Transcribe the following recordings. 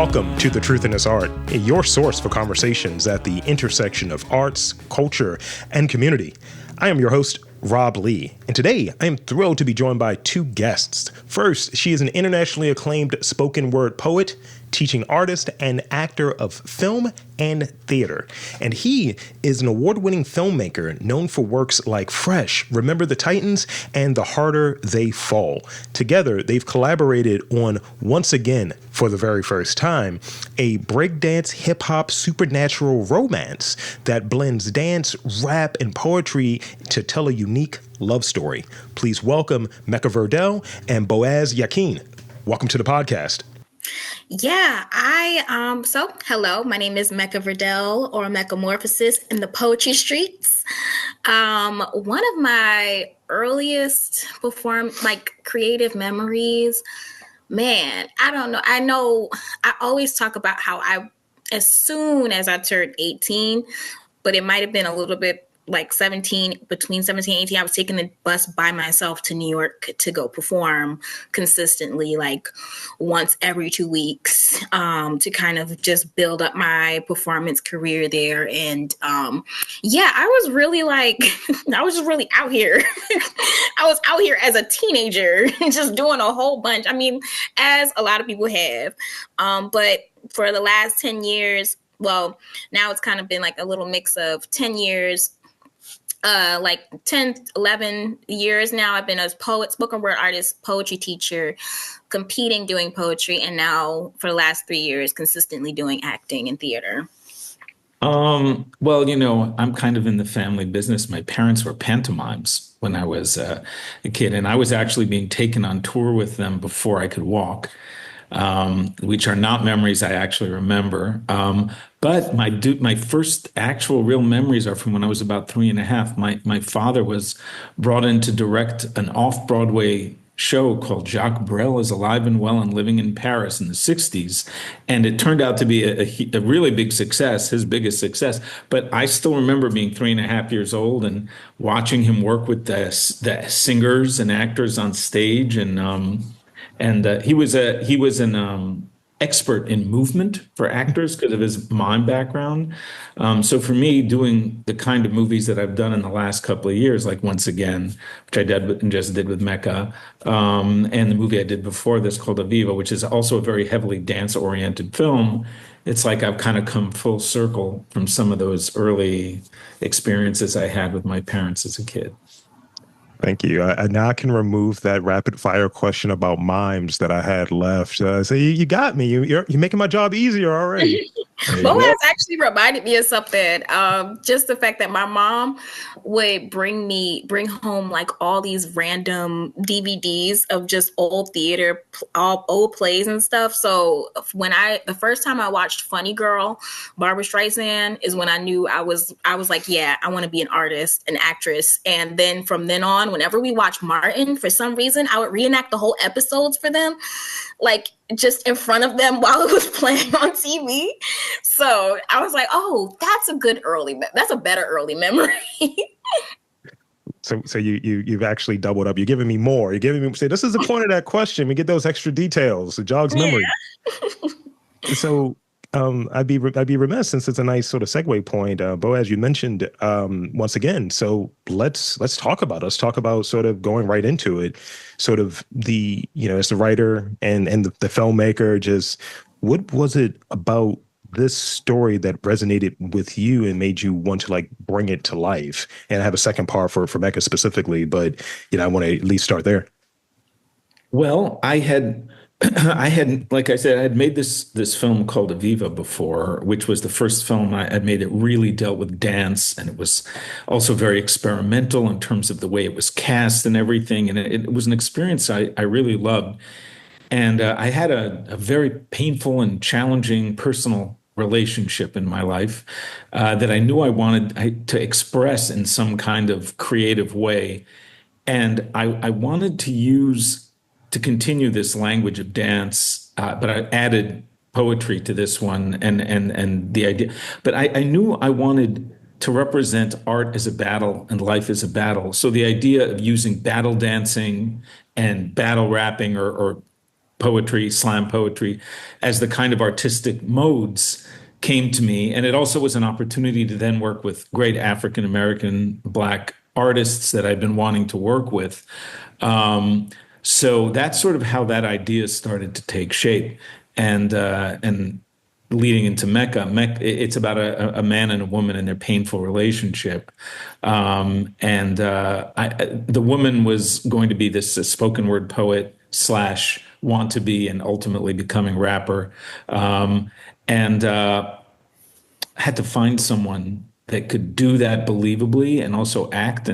Welcome to The Truth in This Art, your source for conversations at the intersection of arts, culture, and community. I am your host, Rob Lee, and today I am thrilled to be joined by two guests. First, she is an internationally acclaimed spoken word poet, teaching artist, and actor of film and theater. And he is an award-winning filmmaker known for works like Fresh, Remember the Titans, and The Harder They Fall. Together, they've collaborated on, once again, for the very first time, a breakdance hip-hop supernatural romance that blends dance, rap, and poetry to tell a unique love story. Please welcome Mecca Verdell and Boaz Yakin. Welcome to the podcast. Yeah, hello, my name is Mecca Verdell, or Mechamorphosis in the poetry streets. One of my earliest creative memories, man, I don't know. I always talk about how as soon as I turned 18, but it might have been a little bit like 17, between 17 and 18, I was taking the bus by myself to New York to go perform consistently, like once every 2 weeks, to kind of just build up my performance career there. And I was really I was just really out here. I was out here as a teenager, just doing a whole bunch. I mean, as a lot of people have. But for the last 10 years, well, now it's kind of been like a little mix of 10 years, 10, 11 years now. I've been a poet, spoken word artist, poetry teacher, competing, doing poetry, and now for the last 3 years, consistently doing acting and theater. Well, I'm kind of in the family business. My parents were pantomimes when I was a kid, and I was actually being taken on tour with them before I could walk. Which are not memories I actually remember. But my first actual real memories are from when I was about 3.5. My father was brought in to direct an off-Broadway show called Jacques Brel is Alive and Well and Living in Paris in the 60s. And it turned out to be a really big success, his biggest success. But I still remember being 3.5 years old and watching him work with the singers and actors on stage. And he was an expert in movement for actors because of his mime background. So for me, doing the kind of movies that I've done in the last couple of years, like Once Again, which I just did with Mecca, and the movie I did before this called Aviva, which is also a very heavily dance-oriented film, it's like I've kind of come full circle from some of those early experiences I had with my parents as a kid. Thank you. I now can remove that rapid fire question about mimes that I had left. So you got me. You're making my job easier already. Boaz actually reminded me of something. Just the fact that my mom would bring home like all these random DVDs of just old theater, old plays and stuff. So the first time I watched Funny Girl, Barbra Streisand, is when I knew I was like, yeah, I want to be an artist, an actress. And then from then on, whenever we watched Martin, for some reason, I would reenact the whole episodes for them, like just in front of them while it was playing on TV. So I was like, oh, that's a better early memory. So you've actually doubled up. You're giving me more. You're giving me, say, this is the point of that question. We get those extra details. It jogs memory. Yeah. So I'd be remiss, since it's a nice sort of segue point. Boaz, you mentioned Once Again. So let's talk about sort of going right into it. Sort of the, as the writer and the filmmaker, just what was it about this story that resonated with you and made you want to bring it to life? And I have a second part for Mecca specifically, but I want to at least start there. Well, I had, like I said, I had made this film called Aviva before, which was the first film I had made that really dealt with dance. And it was also very experimental in terms of the way it was cast and everything. And it was an experience I really loved. And I had a very painful and challenging personal relationship in my life that I knew I wanted to express in some kind of creative way. And I wanted to continue this language of dance, but I added poetry to this one and the idea. But I knew I wanted to represent art as a battle and life as a battle. So the idea of using battle dancing and battle rapping or poetry, slam poetry, as the kind of artistic modes came to me. And it also was an opportunity to then work with great African American Black artists that I've been wanting to work with. So that's sort of how that idea started to take shape. And leading into Mecca, it's about a man and a woman and their painful relationship. The woman was going to be this spoken word poet slash want to be and ultimately becoming rapper. Had to find someone that could do that believably and also act.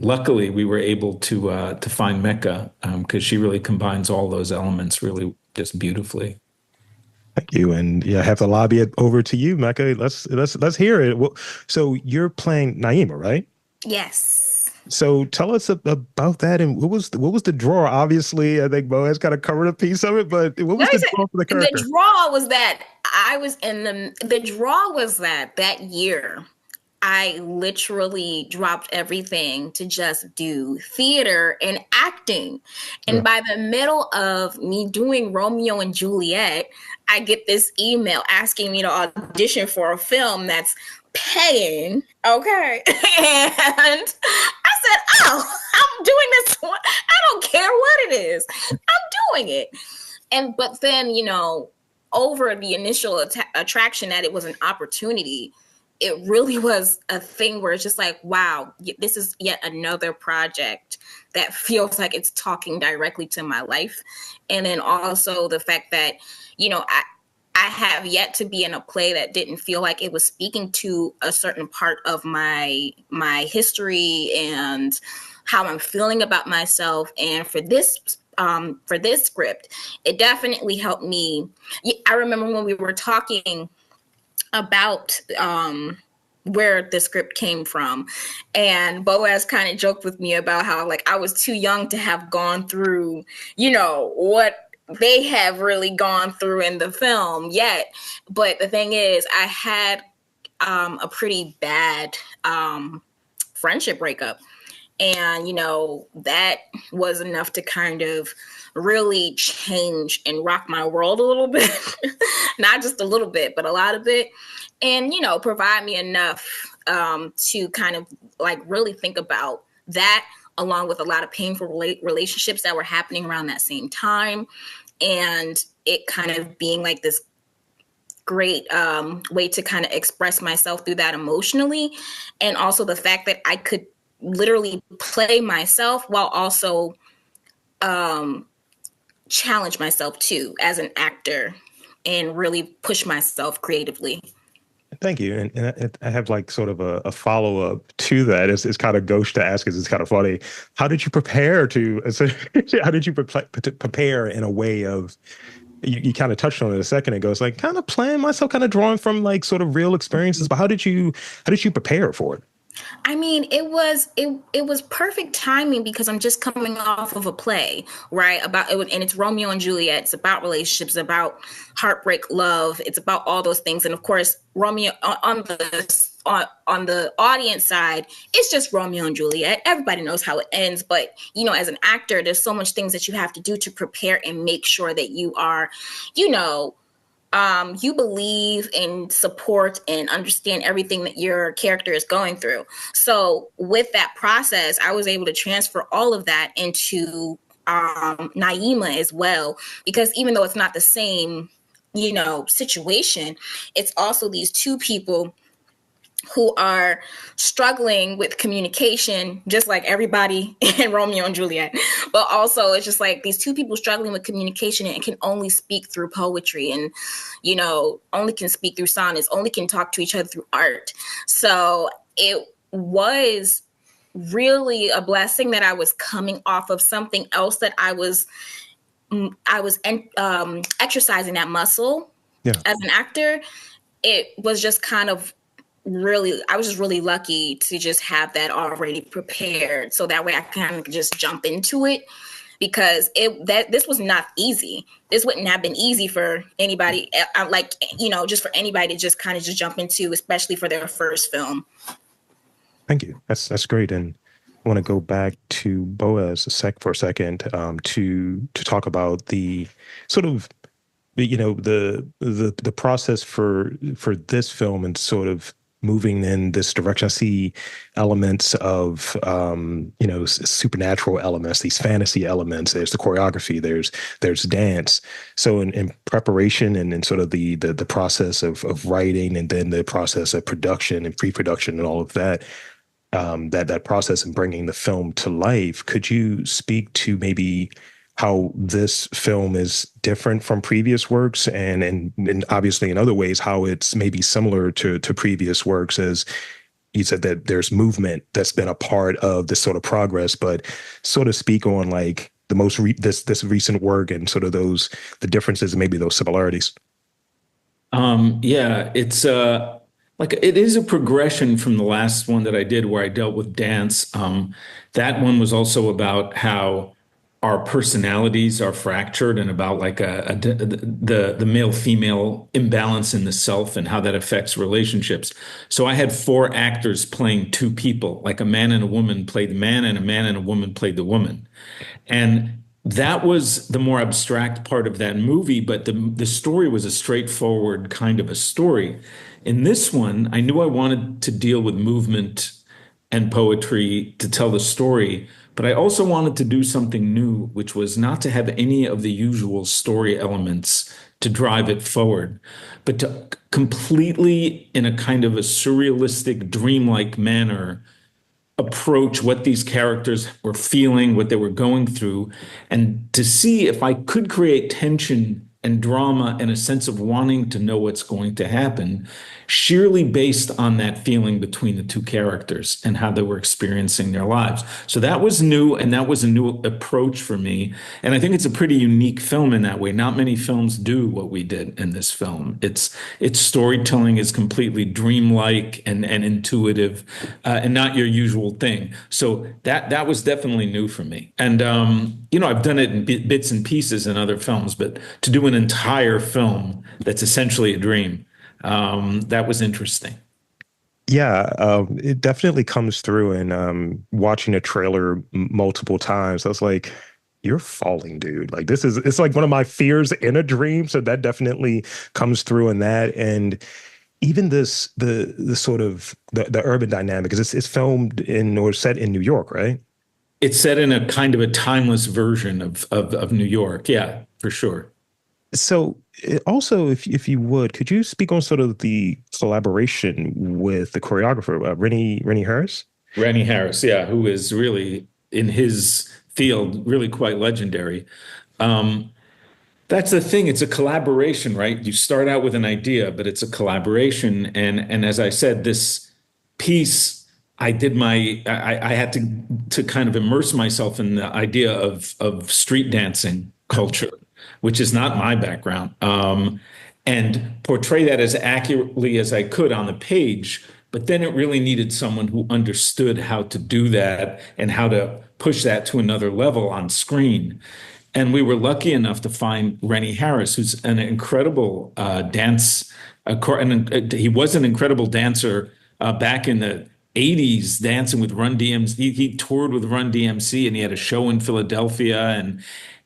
Luckily we were able to find Mecca because she really combines all those elements really just beautifully. Thank you, and yeah, I have to lobby it over to you, Mecca. Let's hear it. Well, so you're playing Naima, right? Yes. So tell us about that, and what was the draw? Obviously, I think Boaz kind of covered a piece of it, but what was the draw for the character? The draw was that I was in the draw was that year I literally dropped everything to just do theater and acting. And by the middle of me doing Romeo and Juliet, I get this email asking me to audition for a film that's paying. Okay. And I said, oh, I'm doing this. I don't care what it is. I'm doing it. But then, over the initial attraction that it was an opportunity, it really was a thing where it's just like, wow, this is yet another project that feels like it's talking directly to my life. And then also the fact that, I have yet to be in a play that didn't feel like it was speaking to a certain part of my history and how I'm feeling about myself. And for this script, it definitely helped me. I remember when we were talking about where the script came from, and Boaz kind of joked with me about how I was too young to have gone through, what they have really gone through in the film yet. But the thing is, I had a pretty bad friendship breakup. And, that was enough to kind of really change and rock my world a little bit, not just a little bit, but a lot of it. And, provide me enough to kind of really think about that, along with a lot of painful relationships that were happening around that same time. And it kind of being this great way to kind of express myself through that emotionally. And also the fact that I could literally play myself while also challenge myself too as an actor and really push myself creatively. Thank you. And I have sort of a follow-up to that. It's kind of gauche to ask because it's kind of funny. How did you prepare prepare in a way of, you kind of touched on it a second ago. It's kind of playing myself, kind of drawing from sort of real experiences, but how did you prepare for it? I mean, it was perfect timing because I'm just coming off of a play, right? And it's Romeo and Juliet. It's about relationships, about heartbreak, love. It's about all those things. And of course, Romeo on the audience side, it's just Romeo and Juliet. Everybody knows how it ends. But, as an actor, there's so much things that you have to do to prepare and make sure that you are, you believe and support and understand everything that your character is going through. So with that process, I was able to transfer all of that into Naima as well, because even though it's not the same, situation, it's also these two people who are struggling with communication, just like everybody in Romeo and Juliet. But also it's just these two people struggling with communication and can only speak through poetry and, only can speak through sonnets, only can talk to each other through art. So it was really a blessing that I was coming off of something else that I was exercising that muscle as an actor. It was just kind of I was just really lucky to just have that already prepared. So that way I kind of just jump into it, because this was not easy. This wouldn't have been easy for anybody, just for anybody to just kind of just jump into, especially for their first film. Thank you. That's great. And want to go back to Boaz for a second, to talk about the sort of, the process for this film and sort of moving in this direction. I see elements of, supernatural elements, these fantasy elements. There's the choreography. There's dance. So in preparation and in sort of the process of writing, and then the process of production and pre-production and all of that, that process and bringing the film to life. Could you speak to maybe how this film is different from previous works, and obviously in other ways how it's maybe similar to previous works? As you said, that there's movement that's been a part of this sort of progress, but sort of speak on like the this recent work and sort of the differences and maybe those similarities. Yeah, it's like it is a progression from the last one that I did where I dealt with dance. That one was also about how our personalities are fractured and about like the male female imbalance in the self and how that affects relationships. So I had four actors playing two people, like a man and a woman played the man, and a man and a woman played the woman. And that was the more abstract part of that movie, but the story was a straightforward kind of a story. In this one, I knew I wanted to deal with movement and poetry to tell the story, but I also wanted to do something new, which was not to have any of the usual story elements to drive it forward, but to completely, in a kind of a surrealistic, dreamlike manner, approach what these characters were feeling, what they were going through, and to see if I could create tension and drama and a sense of wanting to know what's going to happen, sheerly based on that feeling between the two characters and how they were experiencing their lives. So that was new, and that was a new approach for me. And I think it's a pretty unique film in that way. Not many films do what we did in this film. Its storytelling is completely dreamlike and intuitive, and not your usual thing. So that was definitely new for me. And I've done it in bits and pieces in other films, but to do an entire film that's essentially a dream, that was interesting. Yeah, it definitely comes through. And watching a trailer multiple times, I was like, "You're falling, dude! Like it's like one of my fears in a dream." So that definitely comes through in that. And even the sort of the urban dynamic, because it's filmed in or set in New York, right? It's set in a kind of a timeless version of New York. Yeah, for sure. So also, if you would, could you speak on sort of the collaboration with the choreographer, Rennie Harris? Rennie Harris, yeah, who is really in his field really quite legendary. That's the thing. It's a collaboration, right? You start out with an idea, but it's a collaboration. And as I said, this piece, I had to kind of immerse myself in the idea of street dancing culture, which is not my background, and portray that as accurately as I could on the page. But then it really needed someone who understood how to do that and how to push that to another level on screen. And we were lucky enough to find Rennie Harris, who's an incredible dance. And he was an incredible dancer back in the 80s, dancing with Run DMC. He toured with Run DMC, and he had a show in Philadelphia.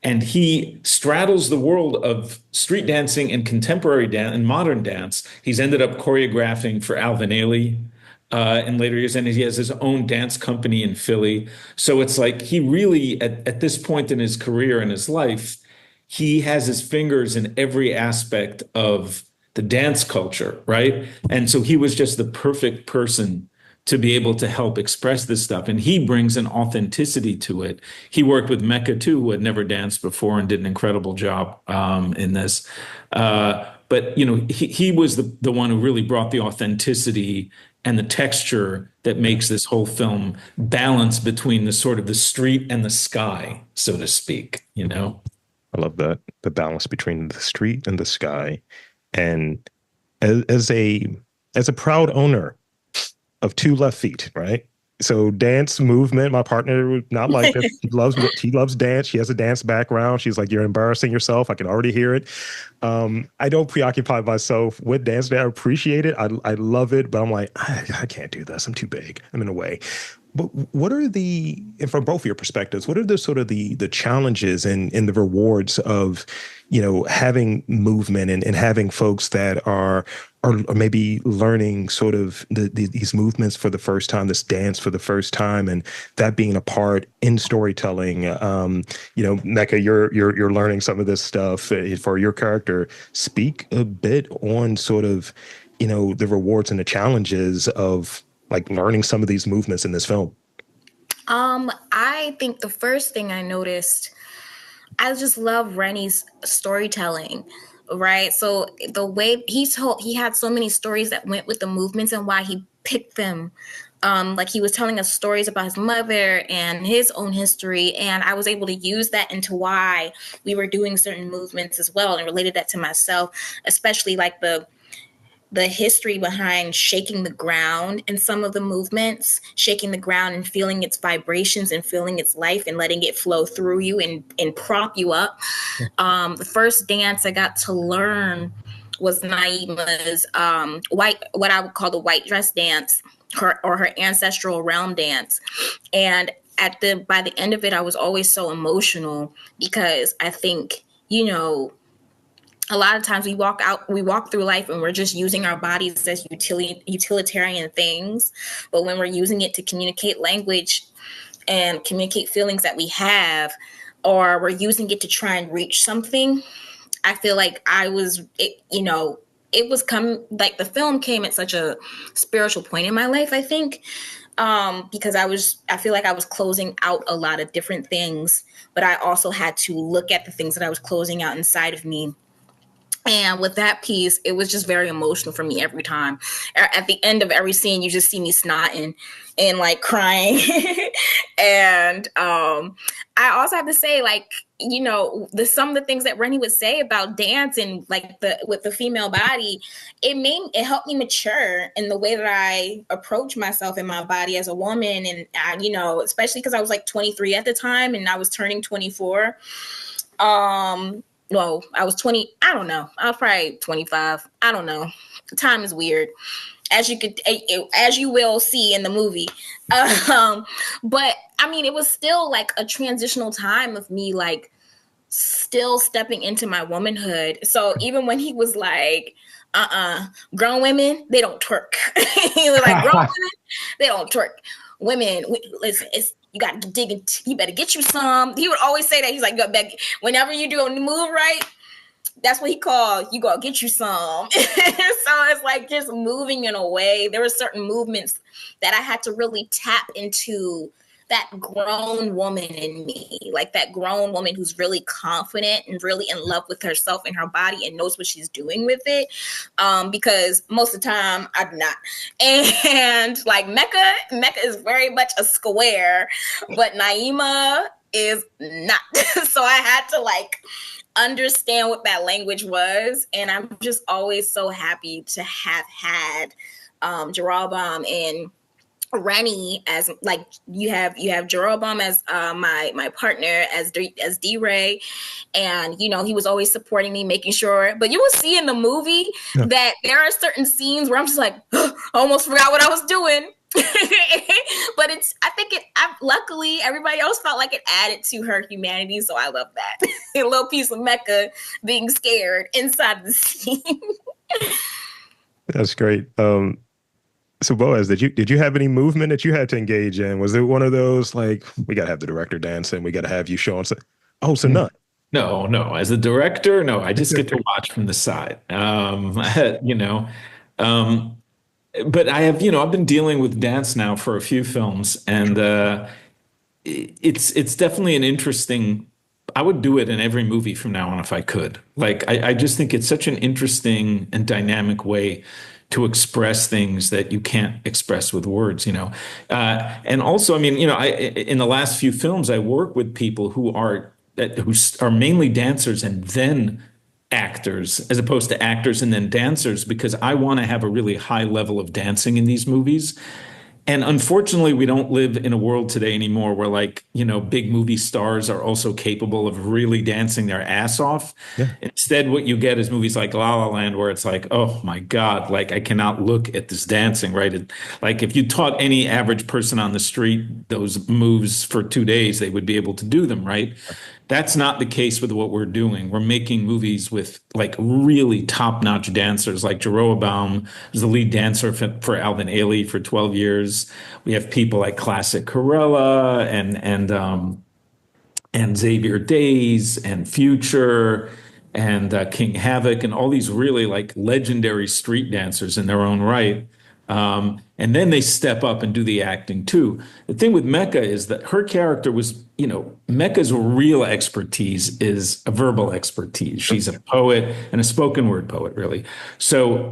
And he straddles the world of street dancing and contemporary dance and modern dance. He's ended up choreographing for Alvin Ailey in later years, and he has his own dance company in Philly. So it's like he really, at this point in his career and his life, he has his fingers in every aspect of the dance culture, right? And so he was just the perfect person to be able to help express this stuff. And he brings an authenticity to it. He worked with Mecca too, who had never danced before and did an incredible job in this. But he was the one who really brought the authenticity and the texture that makes this whole film balance between the sort of the street and the sky, so to speak, I love that, the balance between the street and the sky. And as a proud owner of two left feet, right? So dance movement, my partner would not like this. He loves dance. She has a dance background. She's like, "You're embarrassing yourself." I can already hear it. I don't preoccupy myself with dance. I appreciate it. I love it, but I'm like, I can't do this. I'm too big. I'm in a way. But what are and from both of your perspectives, what are the sort of the challenges and the rewards of, having movement and having folks that are maybe learning sort of these movements for the first time, this dance for the first time, and that being a part in storytelling. Mecca, you're learning some of this stuff for your character. Speak a bit on sort of, the rewards and the challenges of like learning some of these movements in this film. I think the first thing I noticed, I just love Rennie's storytelling, right? So the way he had so many stories that went with the movements and why he picked them. Like he was telling us stories about his mother and his own history, and I was able to use that into why we were doing certain movements as well, and related that to myself, especially like the history behind shaking the ground in some of the movements, shaking the ground and feeling its vibrations and feeling its life and letting it flow through you and prop you up. The first dance I got to learn was Naima's what I would call the white dress dance, her ancestral realm dance. And by the end of it, I was always so emotional because I think, a lot of times we walk through life and we're just using our bodies as utilitarian things. But when we're using it to communicate language and communicate feelings that we have, or we're using it to try and reach something, I feel like the film came at such a spiritual point in my life, I think, because I feel like I was closing out a lot of different things, but I also had to look at the things that I was closing out inside of me. And with that piece, it was just very emotional for me every time. At the end of every scene, you just see me snotting and like crying. And I also have to say, like, some of the things that Rennie would say about dance and like with the female body, it helped me mature in the way that I approach myself and my body as a woman. And especially because I was like 23 at the time and I was turning 24. No, I was 20. I don't know. I was probably 25. I don't know. Time is weird, as you will see in the movie. But I mean, it was still like a transitional time of me, like still stepping into my womanhood. So even when he was like, grown women, they don't twerk. He was like, grown women, they don't twerk. Women, listen, you got to dig in. You better get you some. He would always say that. He's like, whenever you do a move right, that's what he called. You go get you some. So it's like just moving in a way. There were certain movements that I had to really tap into that grown woman in me, like that grown woman who's really confident and really in love with herself and her body and knows what she's doing with it. Because most of the time I'm not. And like Mecca is very much a square, but Naima is not. So I had to like understand what that language was. And I'm just always so happy to have had Jeroboam and Rennie as like you have Jeroboam as my partner as DeRay, and he was always supporting me, making sure. But you will see in the movie that there are certain scenes where I'm just like, I almost forgot what I was doing. But luckily everybody else felt like it added to her humanity, so I love that. A little piece of Mecca being scared inside the scene. That's great. So Boaz, did you have any movement that you had to engage in? Was it one of those like we gotta have the director dance and we gotta have you showing? So none. No. As a director, no. I just get to watch from the side. But I have, I've been dealing with dance now for a few films, and it's definitely an interesting. I would do it in every movie from now on if I could. Like I just think it's such an interesting and dynamic way to express things that you can't express with words, and also, I mean, in the last few films, I work with people who are mainly dancers and then actors, as opposed to actors and then dancers, because I want to have a really high level of dancing in these movies. And unfortunately, we don't live in a world today anymore where, like, big movie stars are also capable of really dancing their ass off. Yeah. Instead, what you get is movies like La La Land, where it's like, oh my God, like I cannot look at this dancing, right? Like if you taught any average person on the street those moves for 2 days, they would be able to do them, right? That's not the case with what we're doing. We're making movies with like really top-notch dancers, like Jeroboam was the lead dancer for Alvin Ailey for 12 years. We have people like Classic Corella and Xavier Days and Future and King Havoc and all these really like legendary street dancers in their own right. And then they step up and do the acting too. The thing with Mecca is that her character was, Mecca's real expertise is a verbal expertise. She's a poet and a spoken word poet, really. So,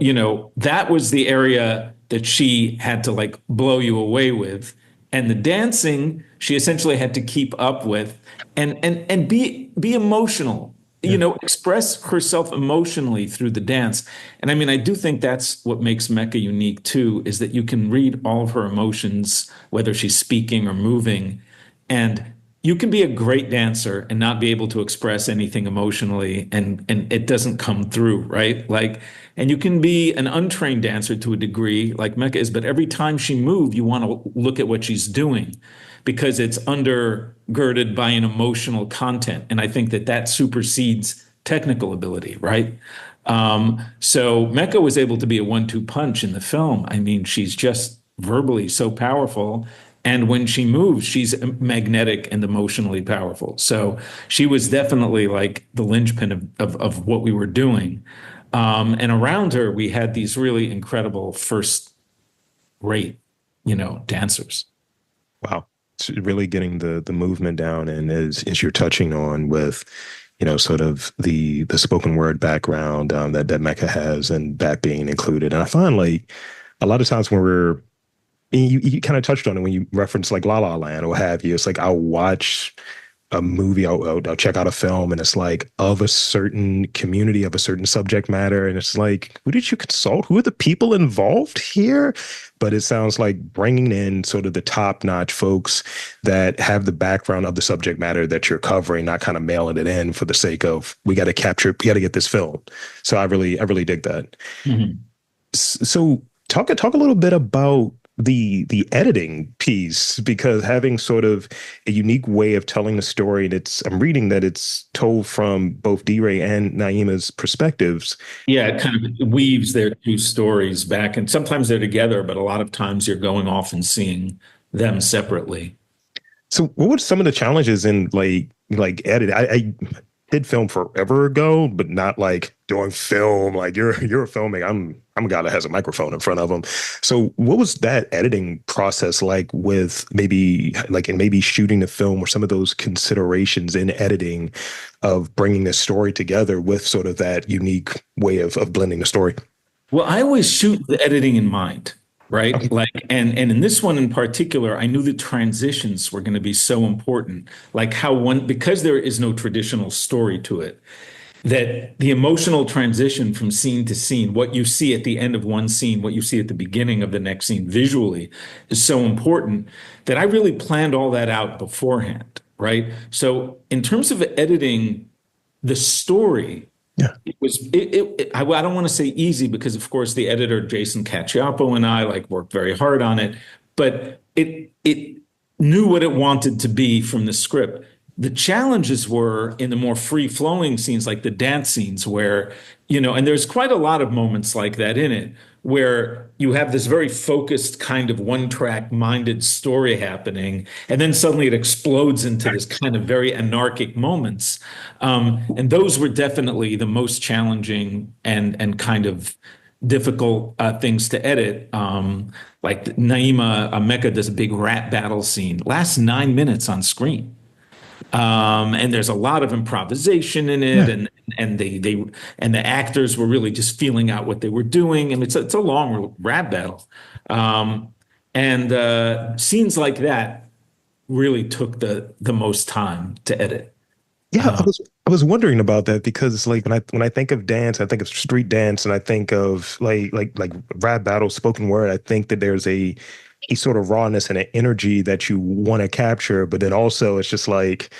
that was the area that she had to like blow you away with. And the dancing, she essentially had to keep up with and be emotional, express herself emotionally through the dance. And I mean, I do think that's what makes Mecca unique too, is that you can read all of her emotions, whether she's speaking or moving. And you can be a great dancer and not be able to express anything emotionally, and it doesn't come through, right? Like, and you can be an untrained dancer to a degree, like Mecca is, but every time she moves, you want to look at what she's doing because it's undergirded by an emotional content. And I think that supersedes technical ability, right? So Mecca was able to be a 1-2 punch in the film. I mean, she's just verbally so powerful. And when she moves, she's magnetic and emotionally powerful. So she was definitely like the linchpin of what we were doing. And around her, we had these really incredible first rate, dancers. Wow. It's really getting the movement down, and as you're touching on with, sort of the spoken word background that Mecca has, and that being included. And I find like a lot of times when you kind of touched on it when you reference like La La Land or what have you. It's like I'll watch a movie, I'll check out a film, and it's like of a certain community, of a certain subject matter, and it's like, who did you consult? Who are the people involved here? But it sounds like bringing in sort of the top-notch folks that have the background of the subject matter that you're covering, not kind of mailing it in for the sake of we got to get this film. So I really dig that. Mm-hmm. So talk a little bit about the editing piece, because having sort of a unique way of telling the story, and I'm reading that it's told from both DeRay and Naima's perspectives. Yeah, it kind of weaves their two stories back, and sometimes they're together, but a lot of times you're going off and seeing them separately. So what were some of the challenges in like edit? I did film forever ago, but not like doing film. Like you're a filmmaker. I'm a guy that has a microphone in front of him. So what was that editing process like with maybe shooting the film, or some of those considerations in editing of bringing the story together with sort of that unique way of blending the story? Well, I always shoot the editing in mind, right? Okay. Like, and in this one in particular, I knew the transitions were going to be so important. Like because there is no traditional story to it, that the emotional transition from scene to scene, what you see at the end of one scene, what you see at the beginning of the next scene visually, is so important that I really planned all that out beforehand, right? So in terms of editing the story, Yeah. I don't want to say easy, because of course the editor, Jason Cacciapo, and I like worked very hard on it, but it knew what it wanted to be from the script. The challenges were in the more free-flowing scenes, like the dance scenes, where, and there's quite a lot of moments like that in it, where you have this very focused kind of one-track minded story happening, and then suddenly it explodes into this kind of very anarchic moments. And those were definitely the most challenging and kind of difficult things to edit. Like Naima, Mecca does a big rap battle scene, lasts 9 minutes on screen. And there's a lot of improvisation in it, Yeah. and the actors were really just feeling out what they were doing, and it's a long rap battle, and scenes like that really took the most time to edit. Yeah, I was wondering about that because like when I think of dance, I think of street dance and I think of like rap battle, spoken word. I think that there's a sort of rawness and an energy that you want to capture, but then also it's just like,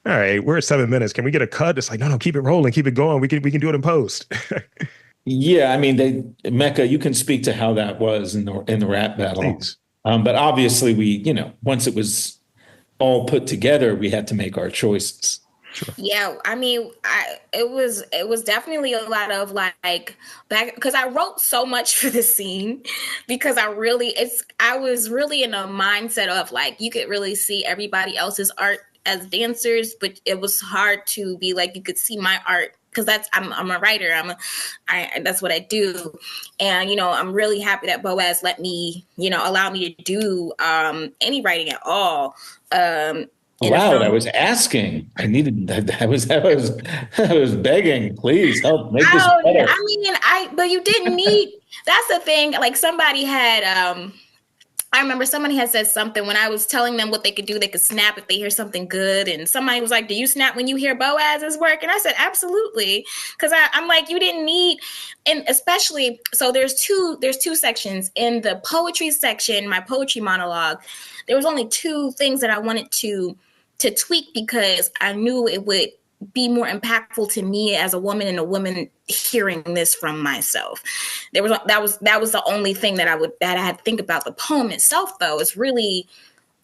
all right, we're at 7 minutes. Can we get a cut? It's like, no, no, keep it rolling, keep it going. We can do it in post. Yeah, I mean, Mecca, you can speak to how that was in the rap battle. Please. But obviously once it was all put together, we had to make our choices. Sure. Yeah, I mean, it was definitely a lot of like back because I wrote so much for the scene because I was really in a mindset of like you could really see everybody else's art as dancers, but it was hard to be like you could see my art because I'm a writer. That's what I do, and I'm really happy that Boaz let me allow me to do any writing at all. In a Loud, I film. was asking. I needed that. I was begging, please help make this Oh, better. I mean, but you didn't need, that's the thing. Like somebody had, I remember somebody had said something when I was telling them what they could do. They could snap if they hear something good. And somebody was like, do you snap when you hear Boaz's work? And I said, absolutely. Cause I'm like, you didn't need, and especially, so there's two sections in the poetry section, my poetry monologue. There was only two things that I wanted to tweak because I knew it would be more impactful to me as a woman and a woman hearing this from myself. That was the only thing that I had to think about. The poem itself, though, is really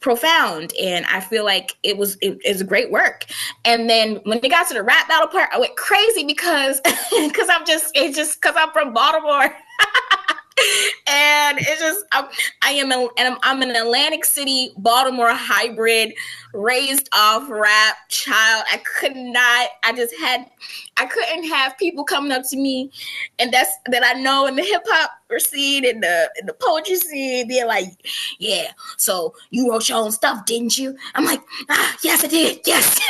profound, and I feel like it's a great work. And then when it got to the rap battle part, I went crazy because because I'm from Baltimore. And it's just I'm an Atlantic City Baltimore hybrid, raised off rap child. I couldn't have people coming up to me, and that I know in the hip hop scene, in the poetry scene, being like, yeah, so you wrote your own stuff, didn't you? I'm like, yes I did, yes.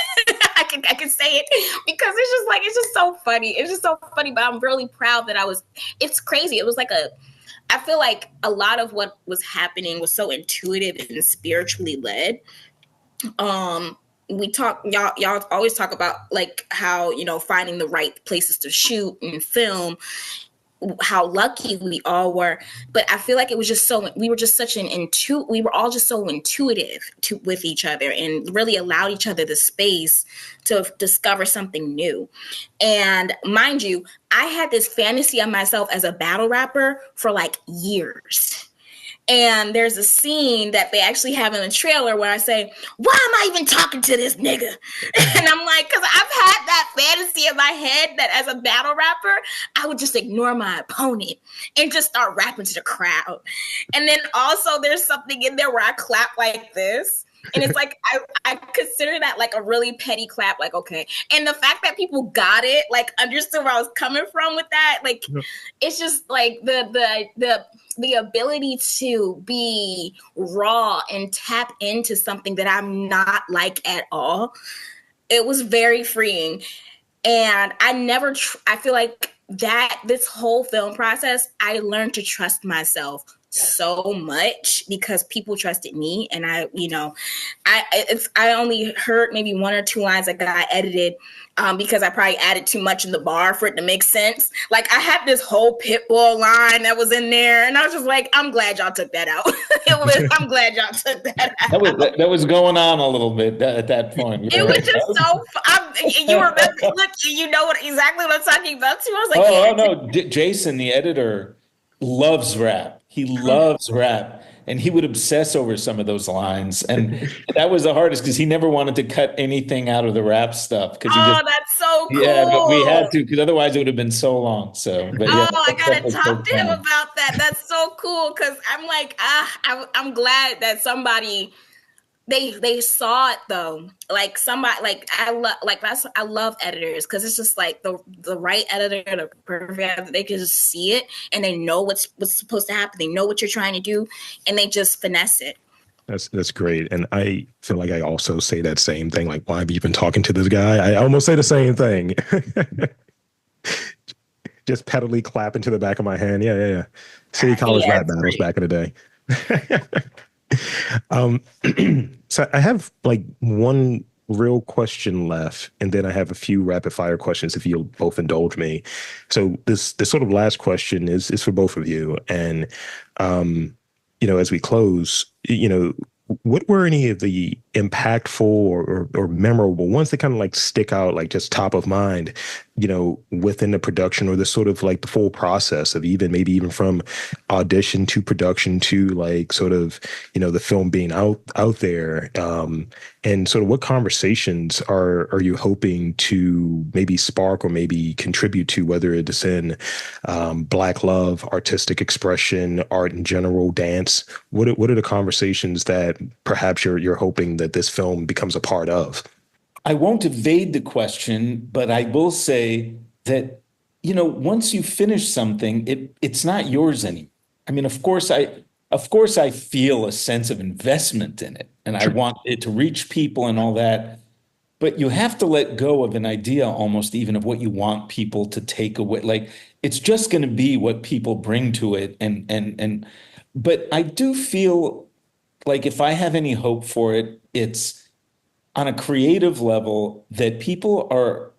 I can say it because it's just so funny. It's just so funny, but I'm really proud that it's crazy. It was like I feel like a lot of what was happening was so intuitive and spiritually led. Y'all always talk about like how, finding the right places to shoot and film, how lucky we all were. But I feel like it was just we were just we were all just so intuitive with each other and really allowed each other the space to discover something new. And mind you, I had this fantasy of myself as a battle rapper for like years. And there's a scene that they actually have in a trailer where I say, why am I even talking to this nigga? And I'm like, because I've had that fantasy in my head that as a battle rapper, I would just ignore my opponent and just start rapping to the crowd. And then also there's something in there where I clap like this. And it's like, I consider that like a really petty clap, like, okay. And the fact that people got it, like understood where I was coming from with that, like, it's just like the ability to be raw and tap into something that I'm not like at all. It was very freeing. And I feel like that this whole film process, I learned to trust myself so much because people trusted me. And I only heard maybe one or two lines that got edited because I probably added too much in the bar for it to make sense. Like I had this whole Pitbull line that was in there, and I was just like, I'm glad y'all took that out. I'm glad y'all took that out. That was going on a little bit at that point. It was just so. You remember? Look, you know exactly what I'm talking about too. I was like, oh no, Jason, the editor, loves rap. He loves rap, and he would obsess over some of those lines, and that was the hardest because he never wanted to cut anything out of the rap stuff. That's so cool. Yeah, but we had to because otherwise it would have been so long. So, but yeah, I gotta talk to him about that. That's so cool because I'm like, I'm glad that somebody. They saw it though, like somebody like I love editors because it's just like the right editor, the perfect, they can just see it and they know what's supposed to happen. They know what you're trying to do, and they just finesse it. That's great, and I feel like I also say that same thing. Like, why have you been talking to this guy? I almost say the same thing. Just pedally clap into the back of my hand. Yeah. City College rap battles back in the day. So I have like one real question left, and then I have a few rapid fire questions if you'll both indulge me. So this sort of last question is for both of you, and as we close, what were any of the impactful or memorable ones that kind of like stick out, like just top of mind, within the production or the sort of like the full process of maybe even from audition to production to like sort of, the film being out there, and sort of what conversations are you hoping to maybe spark or maybe contribute to, whether it's in Black love, artistic expression, art in general, dance. What are the conversations that perhaps you're hoping that this film becomes a part of? I won't evade the question, but I will say that, once you finish something, it's not yours anymore. I mean, of course I feel a sense of investment in it, and I want it to reach people and all that. But you have to let go of an idea almost even of what you want people to take away. Like it's just going to be what people bring to it. But I do feel like if I have any hope for it, it's on a creative level that people are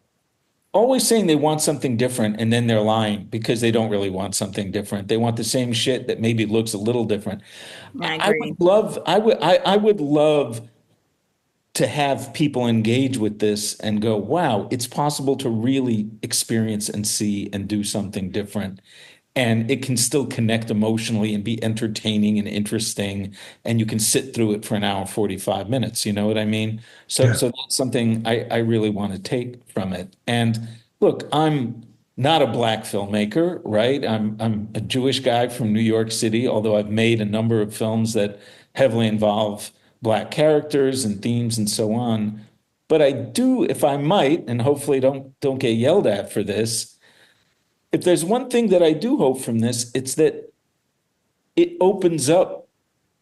always saying they want something different and then they're lying because they don't really want something different. They want the same shit that maybe looks a little different. I I agree. would love, I would love to have people engage with this and go, wow, it's possible to really experience and see and do something different. And it can still connect emotionally and be entertaining and interesting. And you can sit through it for an hour, 45 minutes. You know what I mean? So, Yeah. so that's something I really want to take from it. And look, I'm not a Black filmmaker, right? I'm a Jewish guy from New York City, although I've made a number of films that heavily involve Black characters and themes and so on. But I do, if I might, and hopefully don't get yelled at for this, if there's one thing that I do hope from this, it's that it opens up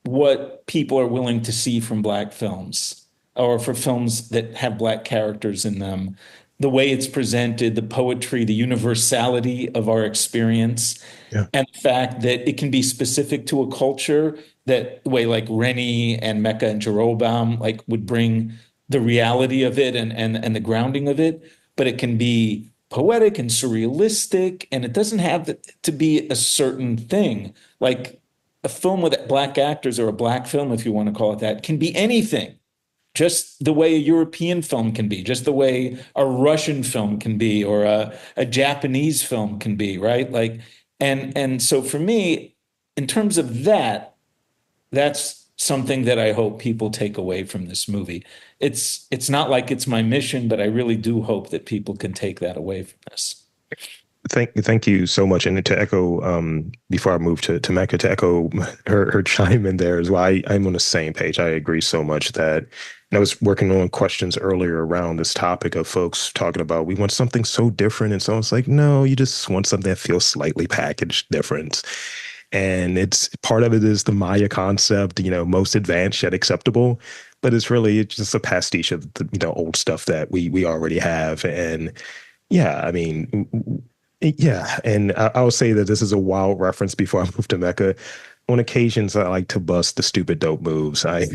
what people are willing to see from Black films or for films that have Black characters in them. The way it's presented, the poetry, the universality of our experience, Yeah. and the fact that it can be specific to a culture that way like Rennie and Mecca and Jeroboam like would bring the reality of it and the grounding of it, but it can be poetic and surrealistic, and it doesn't have to be a certain thing. Like a film with Black actors or a Black film, if you want to call it that, can be anything. Just the way a European film can be, just the way a Russian film can be, or a Japanese film can be, right? Like, and so for me, in terms of that, that's something that I hope people take away from this movie. It's not like it's my mission, but I really do hope that people can take that away from this. Thank you so much. And to echo, before I move to Mecca, to echo her chime in there as well. I'm on the same page. I agree so much that, and I was working on questions earlier around this topic of folks talking about we want something so different. And so it's like, no, you just want something that feels slightly packaged different. And it's part of it is the Maya concept, most advanced yet acceptable. But it's just a pastiche of the, old stuff that we already have. And yeah, I mean, yeah, and I'll say that this is a wild reference before I move to Mecca. On occasions, I like to bust the stupid dope moves. I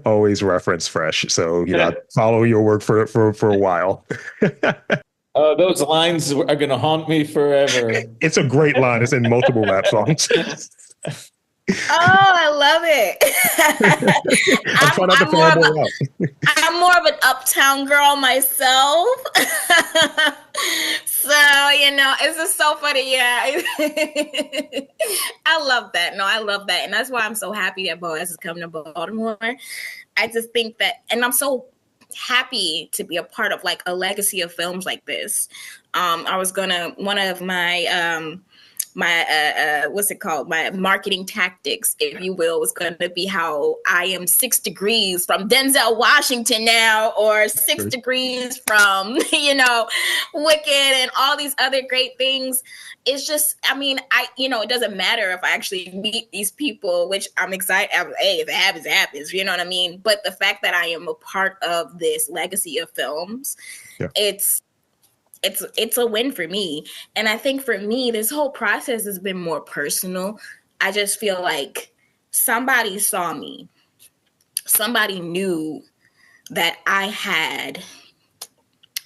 always reference Fresh, so I follow your work for a while. Those lines are going to haunt me forever. It's a great line. It's in multiple rap songs. Oh, I love it. I'm trying not to fanboy out. I'm more of an uptown girl myself. So, it's just so funny. Yeah. I love that. No, I love that. And that's why I'm so happy that Boaz is coming to Baltimore. I just think that, and I'm so happy to be a part of like a legacy of films like this. One of my what's it called? My marketing tactics, if you will, was going to be how I am 6 degrees from Denzel Washington now, or 6 degrees from, Wicked and all these other great things. It's just, it doesn't matter if I actually meet these people, which I'm excited. Hey, if it happens, it happens. You know what I mean? But the fact that I am a part of this legacy of films, it's a win for me. And I think for me, this whole process has been more personal. I just feel like somebody saw me. Somebody knew that I had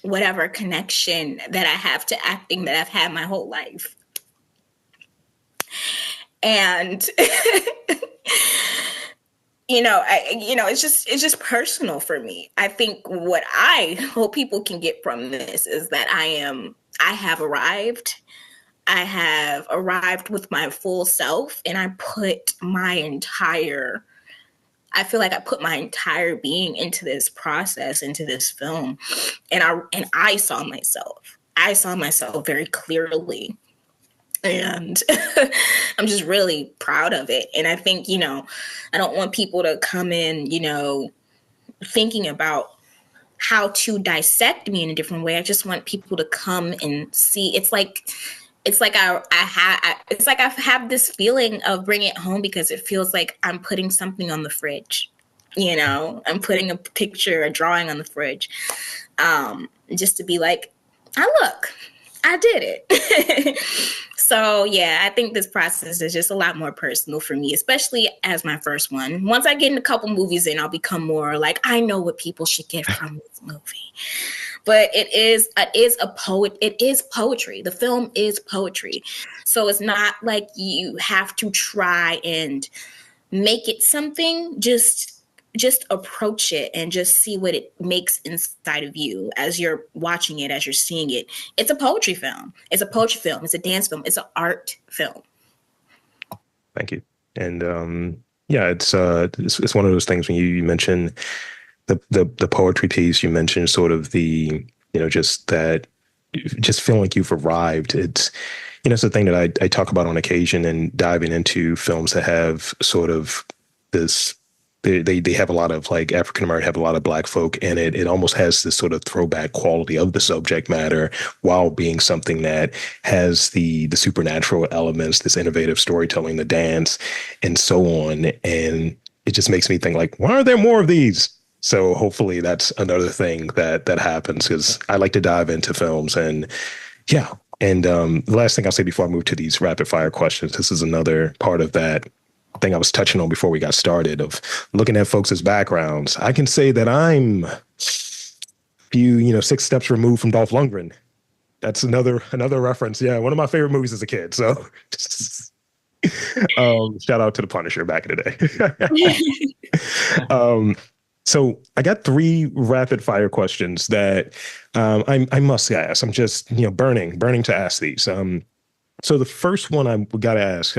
whatever connection that I have to acting that I've had my whole life. And it's just personal for me. I think what I hope people can get from this is that I have arrived. I have arrived with my full self, and I feel like I put my entire being into this process, into this film. And I saw myself. I saw myself very clearly. And I'm just really proud of it. And I think, I don't want people to come in, thinking about how to dissect me in a different way. I just want people to come and see. It's like I have this feeling of bringing it home because it feels like I'm putting something on the fridge. I'm putting a picture, a drawing on the fridge, just to be like, look, I did it. So yeah, I think this process is just a lot more personal for me, especially as my first one. Once I get in a couple movies in, I'll become more like, I know what people should get from this movie. But it is poetry. The film is poetry. So it's not like you have to try and make it something. Just approach it and just see what it makes inside of you as you're watching it, as you're seeing it. It's a poetry film. It's a poetry film. It's a dance film. It's an art film. Thank you. And yeah, it's one of those things when you mention the poetry piece, you mentioned sort of the, just feeling like you've arrived. It's the thing that I talk about on occasion, and diving into films that have sort of this. They have a lot of like African American, have a lot of Black folk in it. It almost has this sort of throwback quality of the subject matter while being something that has the supernatural elements, this innovative storytelling, the dance, and so on. And it just makes me think like, why are there more of these? So hopefully that's another thing that happens, because I like to dive into films. And yeah. And the last thing I'll say before I move to these rapid fire questions, this is another part of that thing I was touching on before we got started of looking at folks' backgrounds. I can say that I'm a few, 6 steps removed from Dolph Lundgren. That's another reference. Yeah, one of my favorite movies as a kid. So shout out to The Punisher back in the day. So I got 3 rapid fire questions that I must ask. I'm just, burning to ask these. So the first one I got to ask,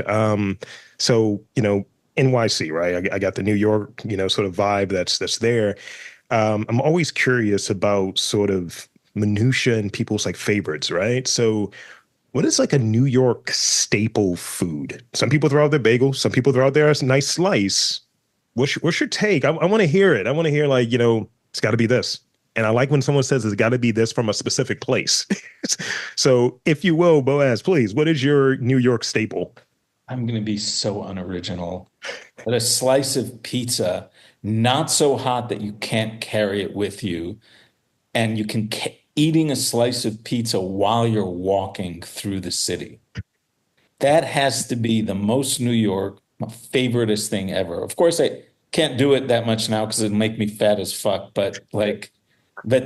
so, NYC, right? I got the New York, sort of vibe that's there. I'm always curious about sort of minutia and people's like favorites, right? So what is like a New York staple food? Some people throw out their bagel. Some people throw out their nice slice. What's your take? I want to hear it. I want to hear like, it's got to be this. And I like when someone says it's got to be this from a specific place. So if you will, Boaz, please, what is your New York staple? I'm going to be so unoriginal. But a slice of pizza, not so hot that you can't carry it with you. And you can eating a slice of pizza while you're walking through the city. That has to be the most New York, my favoriteest thing ever. Of course, I can't do it that much now because it'll make me fat as fuck. But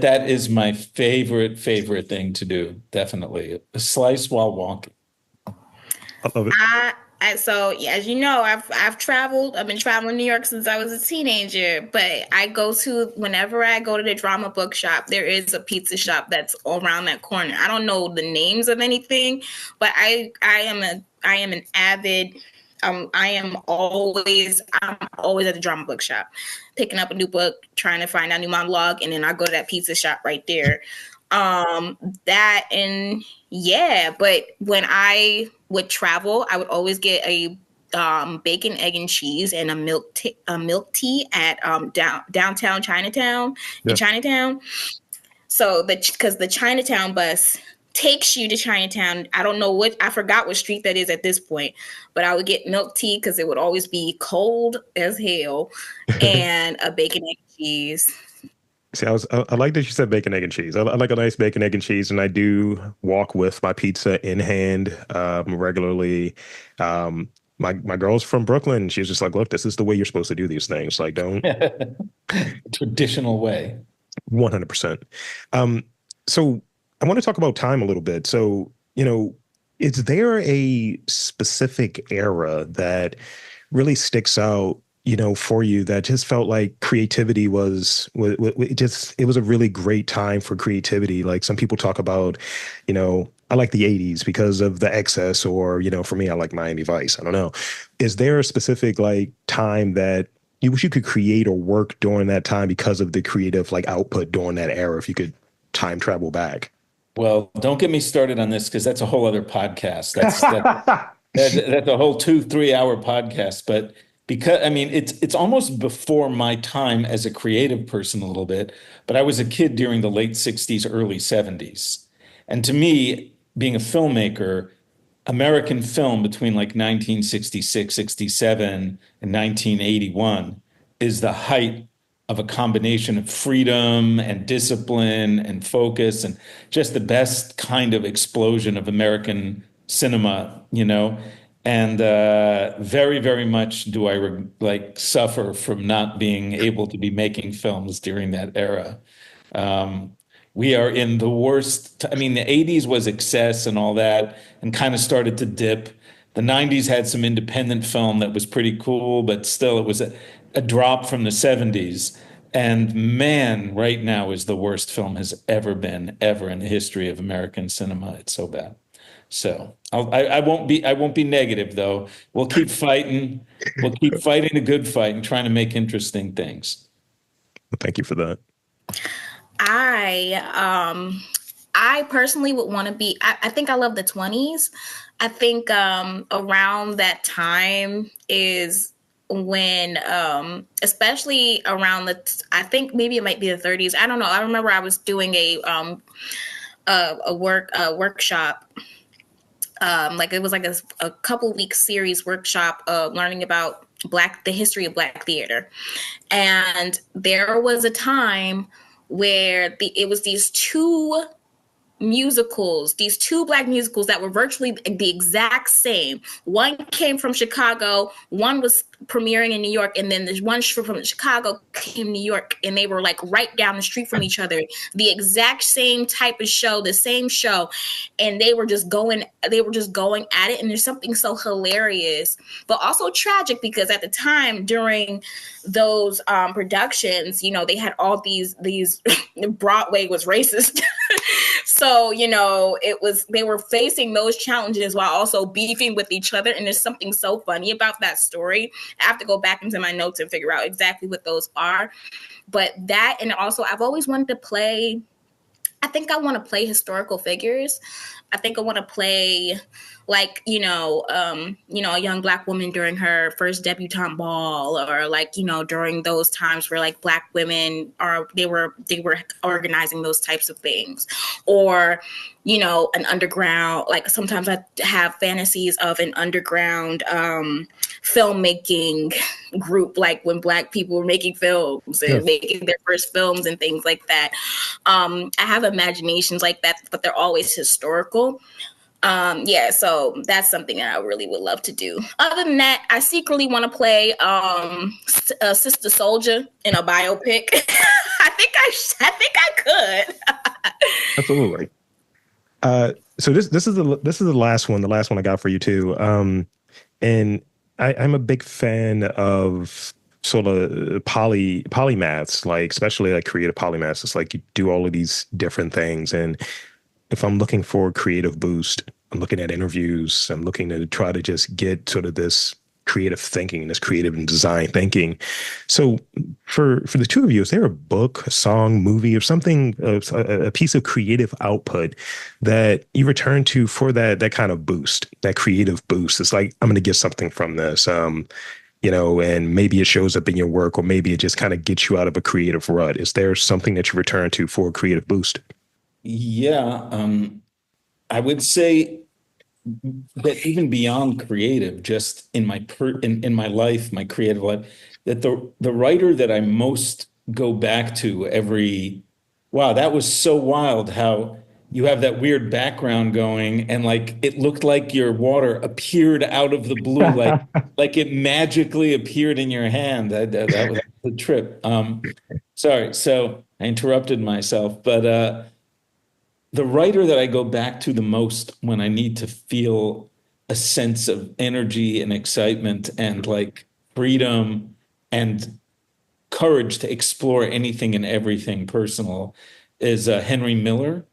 that is my favorite thing to do. Definitely a slice while walking. I love it. So yeah, as you know, I've traveled. I've been traveling New York since I was a teenager. But whenever I go to the drama bookshop, there is a pizza shop that's around that corner. I don't know the names of anything, but I am an avid. I'm always at the drama bookshop, picking up a new book, trying to find out a new monologue, and then I go to that pizza shop right there. But when I would travel, I would always get a bacon, egg, and cheese and a milk tea at downtown Chinatown in Chinatown. So because the Chinatown bus takes you to Chinatown. I forgot what street that is at this point, but I would get milk tea because it would always be cold as hell, and a bacon, egg, and cheese. See, I like that you said bacon, egg, and cheese. I like a nice bacon, egg, and cheese, and I do walk with my pizza in hand regularly. my girl's from Brooklyn. She was just like, look, this is the way you're supposed to do these things. Like, don't Traditional way. 100%. Um, so I want to talk about time a little bit. So, is there a specific era that really sticks out, for you that just felt like creativity it was a really great time for creativity? Like some people talk about, I like the 80s because of the excess, or, for me, I like Miami Vice. I don't know. Is there a specific like time that you wish you could create or work during that time because of the creative like output during that era, if you could time travel back? Well, don't get me started on this because that's a whole other podcast. That's a whole 2-3 hour podcast. But because I mean, it's almost before my time as a creative person a little bit. But I was a kid during the late '60s, early '70s, and to me, being a filmmaker, American film between like 1966, 67, and 1981 is the height of a combination of freedom and discipline and focus and just the best kind of explosion of American cinema, And very, very much do I suffer from not being able to be making films during that era. Um, we are in the worst. I mean, the 80s was excess and all that, and kind of started to dip. The 90s had some independent film that was pretty cool, but still it was a drop from the 70s. And man, right now is the worst film has ever been, ever in the history of American cinema. It's so bad. So I won't be negative though. We'll keep fighting. We'll keep fighting a good fight and trying to make interesting things. Thank you for that. I personally would want to be, I think I love the 20s. I think around that time is when, especially around I think maybe it might be the 30s. I don't know. I remember I was doing a workshop. Like it was like a couple week series workshop learning about the history of Black theater. And there was a time where it was these two Black musicals that were virtually the exact same. One came from Chicago, one was premiering in New York, and then there's one from Chicago came to New York, and they were like right down the street from each other. The exact same type of show, the same show, and they were just going at it. And there's something so hilarious, but also tragic, because at the time during those productions, they had all these Broadway was racist. So, they were facing those challenges while also beefing with each other. And there's something so funny about that story. I have to go back into my notes and figure out exactly what those are. But that, and also I've always wanted to play, I think I want to play historical figures. I think I want to play like, a young Black woman during her first debutante ball, or like, during those times where like Black women they were organizing those types of things, or, an underground, like sometimes I have fantasies of an underground filmmaking group, like when Black people were making films and making their first films and things like that. I have imaginations like that, but they're always historical. So that's something that I really would love to do. Other than that, I secretly want to play Sister Soldier in a biopic. I think I could. Absolutely. So this is the last one I got for you too. And I'm a big fan of sort of polymaths, like especially like creative polymaths. It's like you do all of these different things, and if I'm looking for a creative boost, I'm looking at interviews. I'm looking to try to just get sort of this creative thinking, this creative and design thinking. So for the two of you, is there a book, a song, movie, or something, a piece of creative output that you return to for that kind of boost, that creative boost? It's like, I'm going to get something from this, and maybe it shows up in your work, or maybe it just kind of gets you out of a creative rut. Is there something that you return to for a creative boost? Yeah, I would say that even beyond creative, just in my in my life, my creative life, that the writer that I most go back to wow, that was so wild how you have that weird background going, and like it looked like your water appeared out of the blue, like it magically appeared in your hand. That was the trip. Sorry, so I interrupted myself, but the writer that I go back to the most when I need to feel a sense of energy and excitement and like freedom and courage to explore anything and everything personal is Henry Miller,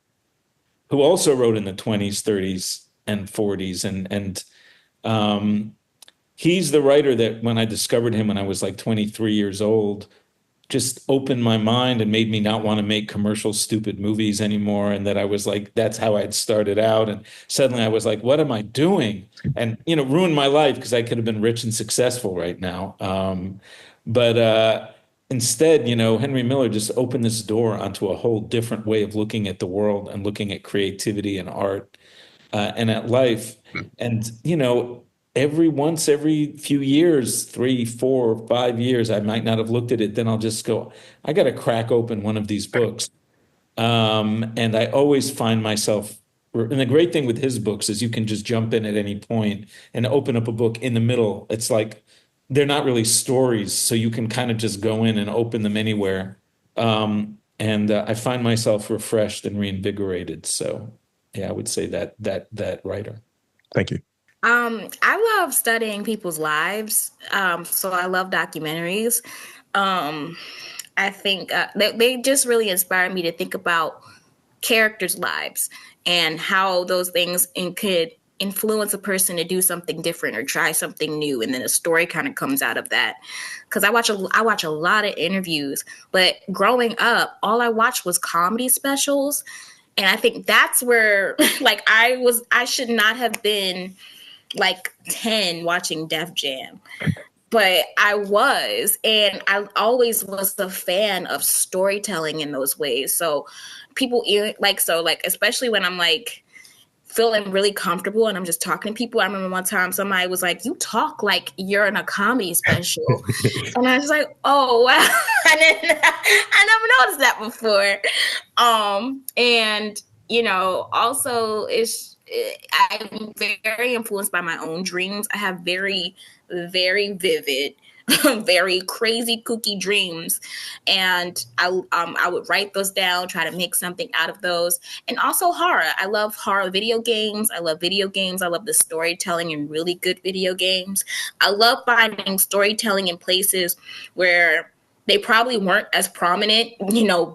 who also wrote in the 20s, 30s, and 40s. And he's the writer that when I discovered him when I was like 23 years old, just opened my mind and made me not want to make commercial stupid movies anymore. And that I was like, that's how I'd started out. And suddenly I was like, what am I doing? And, ruined my life because I could have been rich and successful right now. But instead, Henry Miller just opened this door onto a whole different way of looking at the world and looking at creativity and art and at life. And, every few years, 3, 4, 5 years, I might not have looked at it. Then I'll just go, I got to crack open one of these books. And I always find myself, and the great thing with his books is you can just jump in at any point and open up a book in the middle. It's like, they're not really stories, so you can kind of just go in and open them anywhere. And I find myself refreshed and reinvigorated. So yeah, I would say that writer. Thank you. I love studying people's lives. So I love documentaries. I think they just really inspire me to think about characters' lives and how those things could influence a person to do something different or try something new, and then a story kind of comes out of that. Because I watch a lot of interviews, but growing up, all I watched was comedy specials, and I think that's where like I should not have been like 10 watching Def Jam, but I was, and I always was a fan of storytelling in those ways. So people like especially when I'm like feeling really comfortable and I'm just talking to people. I remember one time somebody was like, you talk like you're in a comedy special. And I was like, oh wow. I never noticed that before. And also I'm very influenced by my own dreams. I have very, very vivid, very crazy, kooky dreams, and I would write those down, try to make something out of those. And also horror. I love horror video games. I love video games. I love the storytelling in really good video games. I love finding storytelling in places where they probably weren't as prominent,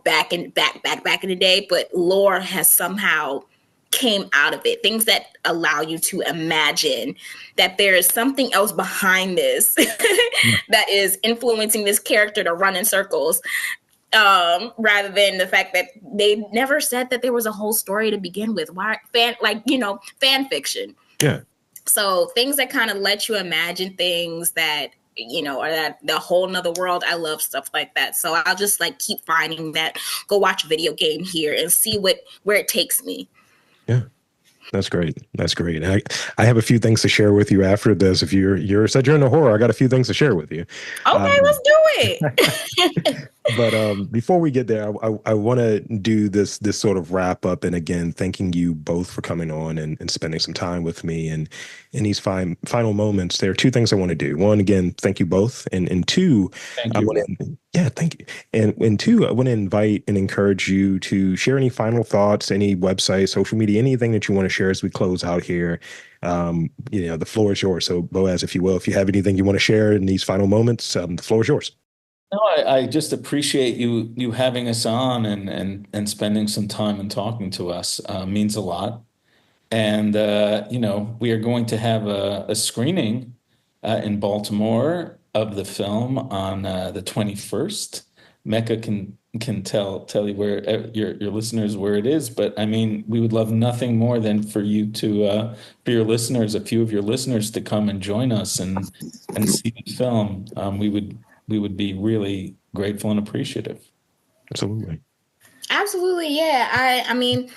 back in the day, but lore has somehow came out of it. Things that allow you to imagine that there is something else behind this that is influencing this character to run in circles, rather than the fact that they never said that there was a whole story to begin with. Why fan fiction. Yeah. So things that kind of let you imagine things that or that the whole nother world. I love stuff like that. So I'll just like keep finding that, go watch a video game here and see where it takes me. Yeah. That's great. That's great. I have a few things to share with you after this. If you're said you're into horror, I got a few things to share with you. Okay, let's do it. But before we get there, I want to do this sort of wrap up. And again, thanking you both for coming on and spending some time with me. And in these final moments, there are two things I want to do. One, again, thank you both. And two, Thank you. thank you. And two, I want to invite and encourage you to share any final thoughts, any website, social media, anything that you want to share as we close out here. The floor is yours. So Boaz, if you will, if you have anything you want to share in these final moments, the floor is yours. No, I just appreciate you having us on and spending some time and talking to us. Means a lot. And we are going to have a screening in Baltimore of the film on the 21st. Mecca can tell you where your listeners where it is, but I mean, we would love nothing more than for you to for your listeners, a few of your listeners, to come and join us and see the film. We would be really grateful and appreciative. Absolutely, yeah. I mean,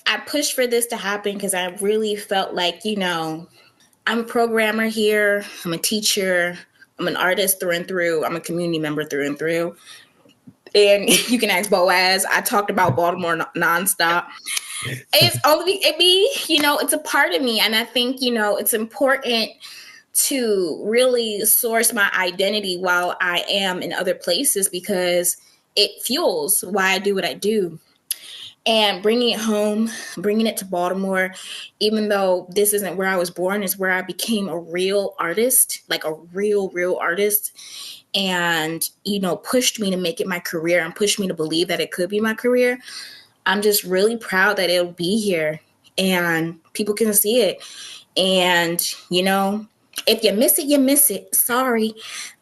I pushed for this to happen because I really felt like, I'm a programmer here, I'm a teacher, I'm an artist through and through, I'm a community member through and through. And you can ask Boaz. I talked about Baltimore nonstop. It's only it's a part of me. And I think, it's important to really source my identity while I am in other places, because it fuels why I do what I do. And bringing it home, bringing it to Baltimore, even though this isn't where I was born, is where I became a real artist, like a real artist. And, pushed me to make it my career and pushed me to believe that it could be my career. I'm just really proud that it'll be here and people can see it. And, if you miss it, you miss it. Sorry.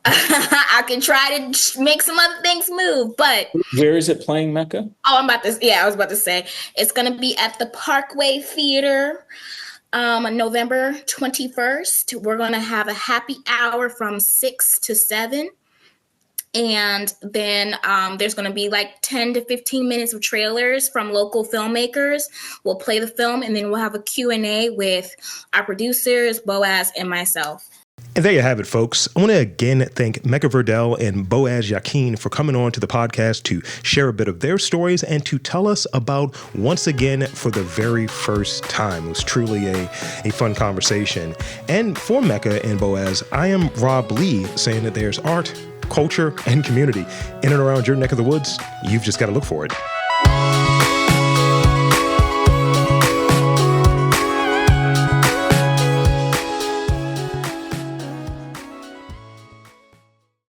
I can try to make some other things move, but. Where is it playing, Mecca? I was about to say, it's going to be at the Parkway Theatre on November 21st. We're going to have a happy hour from 6 to 7. And then there's going to be like 10 to 15 minutes of trailers from local filmmakers. We'll play the film, and then we'll have a Q&A with our producers, Boaz and myself. And there you have it, folks. I want to again thank Mecca Verdell and Boaz Yakin for coming on to the podcast to share a bit of their stories and to tell us about Once Again for the very first time. It was truly a fun conversation. And for Mecca and Boaz, I am Rob Lee, saying that there's art, culture, and community in and around your neck of the woods. You've just got to look for it.